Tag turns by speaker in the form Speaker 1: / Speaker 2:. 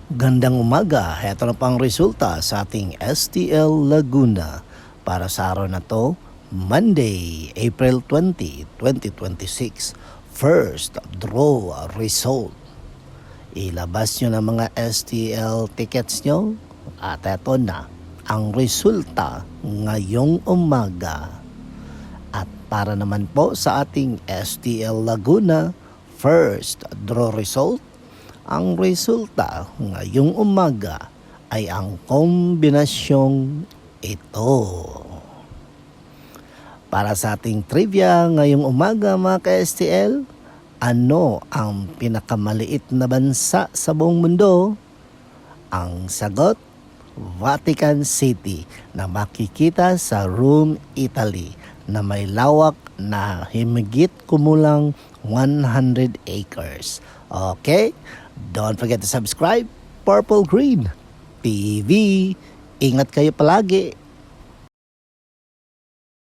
Speaker 1: Gandang umaga, heto na pang resulta sa ating STL Laguna para sa araw na to, Monday, April 20, 2026. First draw result. Ilabas nyo na mga STL tickets nyo at eto na ang resulta ngayong umaga. At para naman po sa ating STL Laguna, first draw result, ang resulta ngayong umaga ay ang kombinasyong ito. Para sa ating trivia ngayong umaga mga ka-STL, ano ang pinakamaliit na bansa sa buong mundo? Ang sagot, Vatican City na makikita sa Rome, Italy na may lawak na himigit kumulang 100 acres. Okay? Don't forget to subscribe, Purple Green TV. Ingat kayo palagi.